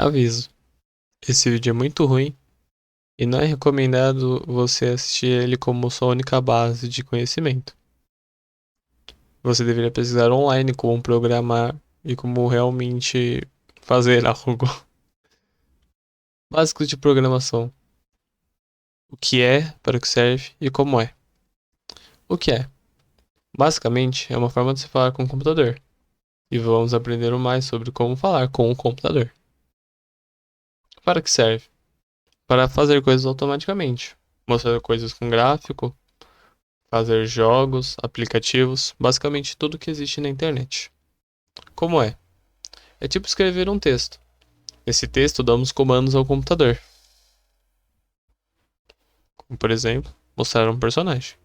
Aviso: esse vídeo é muito ruim e não é recomendado você assistir ele como sua única base de conhecimento. Você deveria pesquisar online como programar e como realmente fazer algo. Básico de programação: o que é, para o que serve e como é. O que é? Basicamente, é uma forma de se falar com o computador. E vamos aprender mais sobre como falar com o computador. Para que serve? Para fazer coisas automaticamente. Mostrar coisas com gráfico, fazer jogos, aplicativos, basicamente tudo que existe na internet. Como é? É tipo escrever um texto. Nesse texto damos comandos ao computador. Como, por exemplo, mostrar um personagem.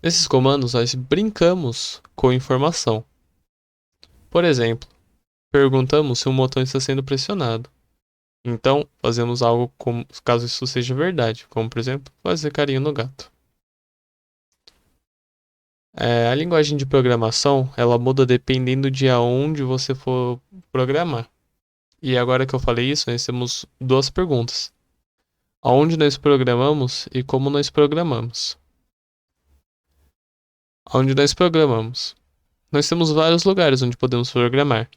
Nesses comandos nós brincamos com informação. Por exemplo, perguntamos se um botão está sendo pressionado. Então, fazemos algo como, caso isso seja verdade, como por exemplo, fazer carinho no gato. A linguagem de programação, ela muda dependendo de aonde você for programar. E agora que eu falei isso, nós temos duas perguntas: aonde nós programamos e como nós programamos. Aonde nós programamos? Nós temos vários lugares onde podemos programar: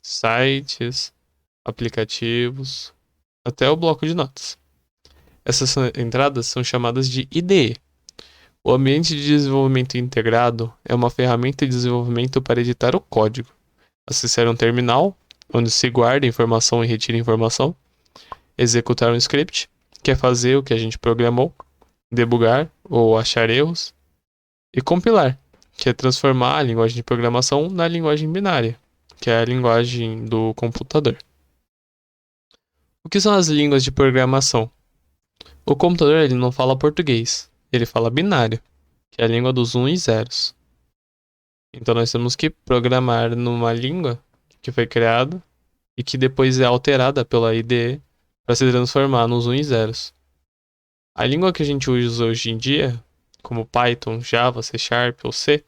sites, aplicativos, até o bloco de notas. Essas entradas são chamadas de IDE. O ambiente de desenvolvimento integrado é uma ferramenta de desenvolvimento para editar o código, acessar um terminal, onde se guarda informação e retira informação, executar um script, que é fazer o que a gente programou, debugar ou achar erros, e compilar, que é transformar a linguagem de programação na linguagem binária, que é a linguagem do computador. O que são as línguas de programação? O computador ele não fala português, ele fala binário, que é a língua dos 1 e zeros. Então nós temos que programar numa língua que foi criada e que depois é alterada pela IDE para se transformar nos 1 e zeros. A língua que a gente usa hoje em dia, como Python, Java, C Sharp ou C,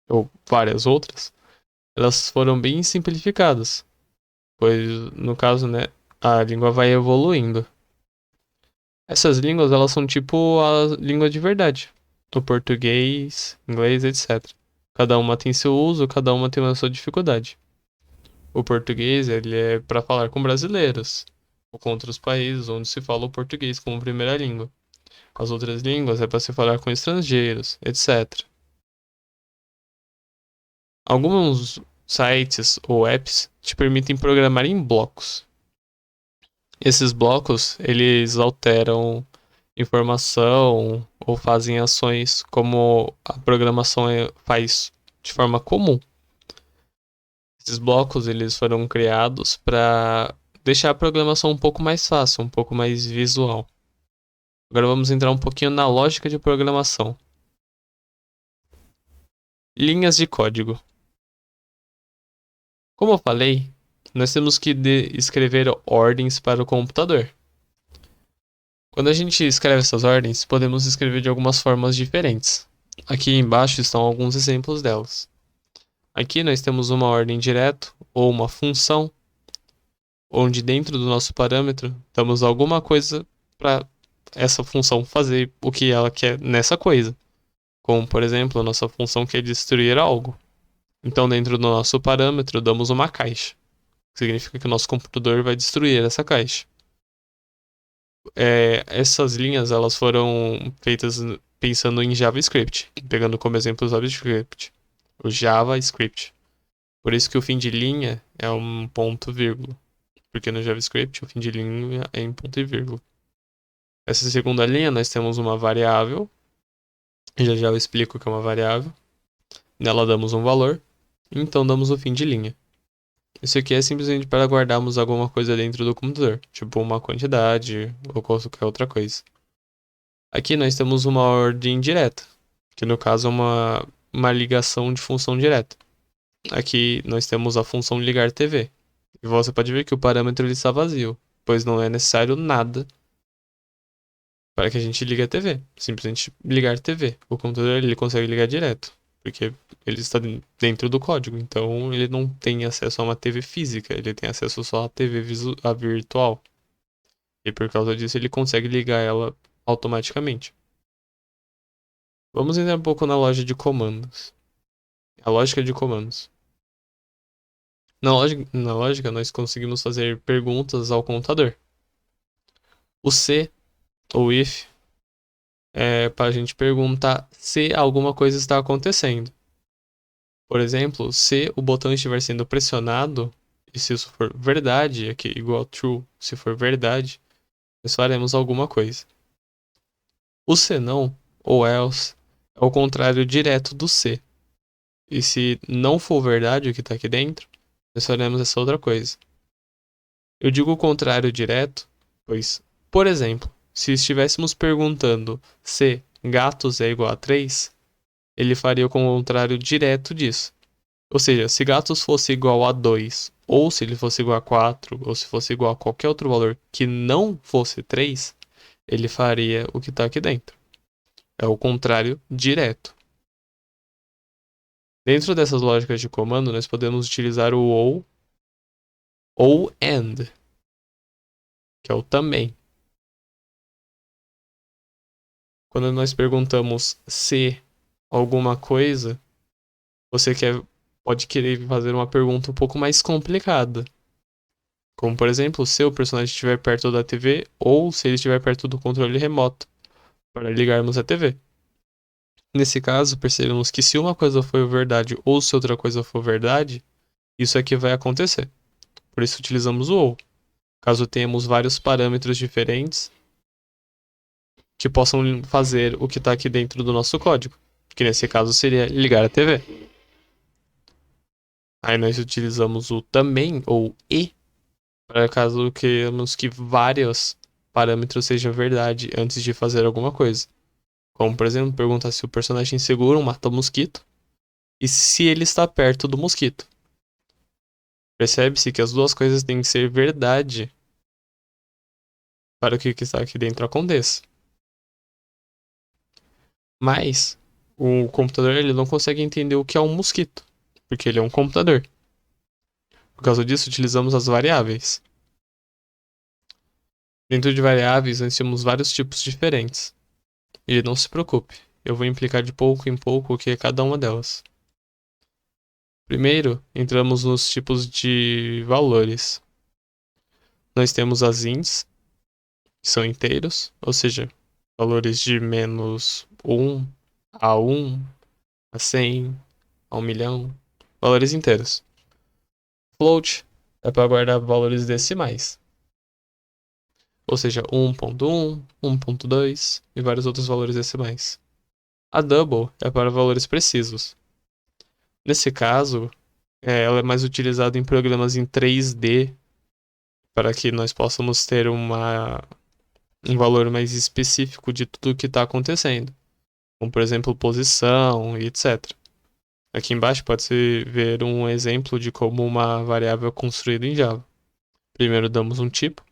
ou várias outras, elas foram bem simplificadas, pois no caso, né, a língua vai evoluindo. Essas línguas, elas são tipo a língua de verdade, o português, inglês, etc. Cada uma tem seu uso, cada uma tem a sua dificuldade. O português, ele é para falar com brasileiros, ou com outros países onde se fala o português como primeira língua. As outras línguas é para se falar com estrangeiros, etc. Alguns sites ou apps te permitem programar em blocos. Esses blocos, eles alteram informação ou fazem ações como a programação faz de forma comum. Esses blocos, eles foram criados para deixar a programação um pouco mais fácil, um pouco mais visual. Agora vamos entrar um pouquinho na lógica de programação. Linhas de código. Como eu falei, nós temos que escrever ordens para o computador. Quando a gente escreve essas ordens, podemos escrever de algumas formas diferentes. Aqui embaixo estão alguns exemplos delas. Aqui nós temos uma ordem direta ou uma função, onde dentro do nosso parâmetro damos alguma coisa para essa função fazer o que ela quer nessa coisa. Como, por exemplo, a nossa função quer destruir algo. Então, dentro do nosso parâmetro, damos uma caixa. Significa que o nosso computador vai destruir essa caixa. Essas linhas elas foram feitas pensando em JavaScript, pegando como exemplo o JavaScript. O JavaScript. Por isso que o fim de linha é um ponto vírgula. Porque no JavaScript o fim de linha é em ponto e vírgula. Essa segunda linha nós temos uma variável. Já já eu explico o que é uma variável. Nela damos um valor. Então damos o fim de linha. Isso aqui é simplesmente para guardarmos alguma coisa dentro do computador, tipo uma quantidade ou qualquer outra coisa. Aqui nós temos uma ordem direta, que no caso é uma ligação de função direta. Aqui nós temos a função ligar TV. E você pode ver que o parâmetro ele está vazio, pois não é necessário nada para que a gente ligue a TV. Simplesmente ligar TV. O computador ele consegue ligar direto, porque ele está dentro do código, então ele não tem acesso a uma TV física, ele tem acesso só à TV a virtual. E por causa disso ele consegue ligar ela automaticamente. Vamos entrar um pouco na loja de comandos. A lógica de comandos. Na lógica, nós conseguimos fazer perguntas ao computador. O se, ou if, é para a gente perguntar se alguma coisa está acontecendo. Por exemplo, se o botão estiver sendo pressionado, e se isso for verdade, aqui igual true, se for verdade, nós faremos alguma coisa. O se não, ou else, é o contrário direto do se. E se não for verdade o que está aqui dentro, nós faremos essa outra coisa. Eu digo o contrário direto, pois, por exemplo, se estivéssemos perguntando se gatos é igual a 3, ele faria o contrário direto disso. Ou seja, se gatos fosse igual a 2, ou se ele fosse igual a 4, ou se fosse igual a qualquer outro valor que não fosse 3, ele faria o que está aqui dentro. É o contrário direto. Dentro dessas lógicas de comando, nós podemos utilizar o ou and, que é o também. Quando nós perguntamos se alguma coisa, você pode querer fazer uma pergunta um pouco mais complicada. Como, por exemplo, se o personagem estiver perto da TV ou se ele estiver perto do controle remoto, para ligarmos a TV. Nesse caso, percebemos que se uma coisa for verdade ou se outra coisa for verdade, isso é que vai acontecer. Por isso utilizamos o ou. Caso tenhamos vários parâmetros diferentes que possam fazer o que está aqui dentro do nosso código, que nesse caso seria ligar a TV. Aí nós utilizamos o também ou e para caso queiramos que vários parâmetros sejam verdade antes de fazer alguma coisa. Como, por exemplo, perguntar se o personagem segura ou mata o mosquito e se ele está perto do mosquito. Percebe-se que as duas coisas têm que ser verdade para que o que está aqui dentro aconteça. Mas o computador ele não consegue entender o que é um mosquito, porque ele é um computador. Por causa disso, utilizamos as variáveis. Dentro de variáveis, nós temos vários tipos diferentes. E não se preocupe, eu vou implicar de pouco em pouco o que é cada uma delas. Primeiro, entramos nos tipos de valores. Nós temos as ints, que são inteiros, ou seja, valores de menos 1 a 1 a 100 a 1 milhão, valores inteiros. Float é para guardar valores decimais, ou seja, 1.1, 1.2 e vários outros valores decimais. A double é para valores precisos. Nesse caso, ela é mais utilizada em programas em 3D para que nós possamos ter um valor mais específico de tudo o que está acontecendo, como por exemplo posição e etc. Aqui embaixo pode-se ver um exemplo de como uma variável é construída em Java. Primeiro damos um tipo,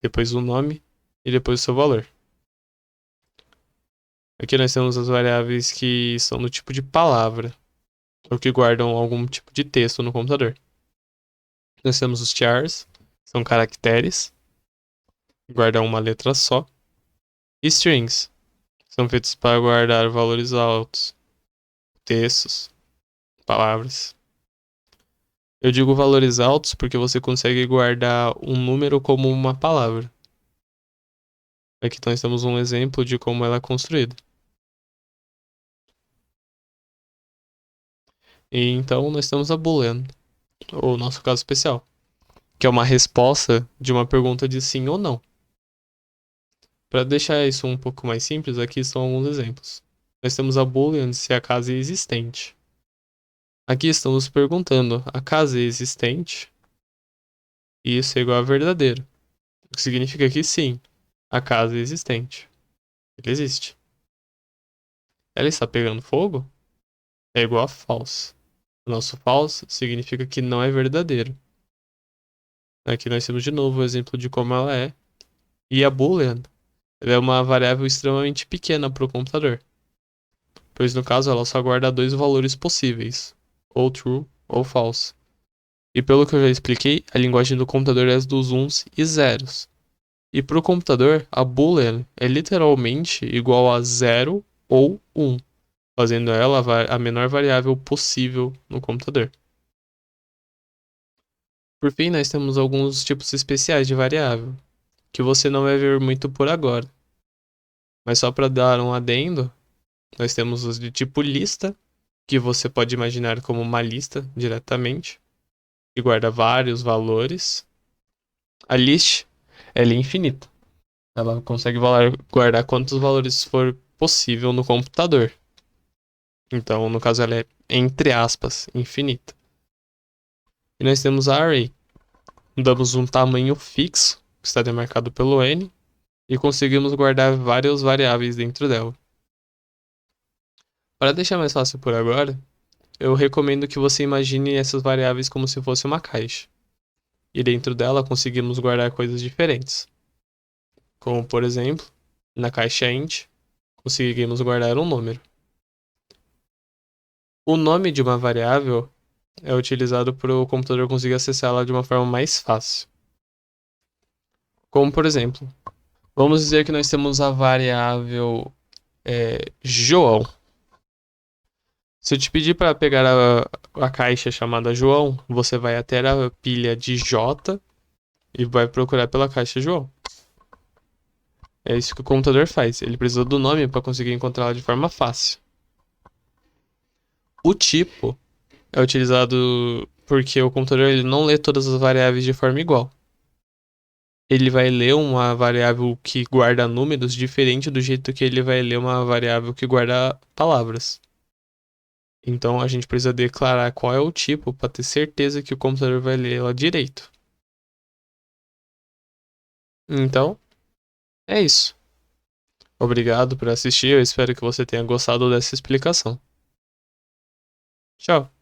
depois o nome e depois o seu valor. Aqui nós temos as variáveis que são do tipo de palavra, ou que guardam algum tipo de texto no computador. Nós temos os chars, são caracteres, guardam uma letra só. E strings, são feitos para guardar valores altos, textos, palavras. Eu digo valores altos porque você consegue guardar um número como uma palavra. Aqui nós temos um exemplo de como ela é construída. E então nós temos a Boolean, ou nosso caso especial, que é uma resposta de uma pergunta de sim ou não. Para deixar isso um pouco mais simples, aqui são alguns exemplos. Nós temos a Boolean se a casa é existente. Aqui estamos perguntando, a casa é existente? E isso é igual a verdadeiro. O que significa que sim, a casa é existente. Ele existe. Ela está pegando fogo? É igual a false. O nosso false significa que não é verdadeiro. Aqui nós temos de novo o exemplo de como ela é. E a Boolean, ela é uma variável extremamente pequena para o computador. pois no caso ela só guarda dois valores possíveis, ou true ou false. E pelo que eu já expliquei, a linguagem do computador é dos uns e zeros. E para o computador, a boolean é literalmente igual a 0 ou 1, fazendo ela a menor variável possível no computador. Por fim, nós temos alguns tipos especiais de variável, que você não vai ver muito por agora. Mas só para dar um adendo, nós temos os de tipo lista, que você pode imaginar como uma lista diretamente, que guarda vários valores. A list, ela é infinita. Ela consegue guardar quantos valores for possível no computador. Então, no caso, ela é, entre aspas, infinita. E nós temos a array. Damos um tamanho fixo, que está demarcado pelo n, e conseguimos guardar várias variáveis dentro dela. Para deixar mais fácil por agora, eu recomendo que você imagine essas variáveis como se fosse uma caixa. E dentro dela conseguimos guardar coisas diferentes. Como, por exemplo, na caixa int, conseguimos guardar um número. O nome de uma variável é utilizado para o computador conseguir acessá-la de uma forma mais fácil. Como, por exemplo, vamos dizer que nós temos a variável João. Se eu te pedir para pegar a caixa chamada João, você vai até a pilha de J e vai procurar pela caixa João. É isso que o computador faz. Ele precisa do nome para conseguir encontrá-la de forma fácil. O tipo é utilizado porque o computador ele não lê todas as variáveis de forma igual. Ele vai ler uma variável que guarda números diferente do jeito que ele vai ler uma variável que guarda palavras. Então a gente precisa declarar qual é o tipo para ter certeza que o computador vai ler ela direito. Então, é isso. Obrigado por assistir, eu espero que você tenha gostado dessa explicação. Tchau!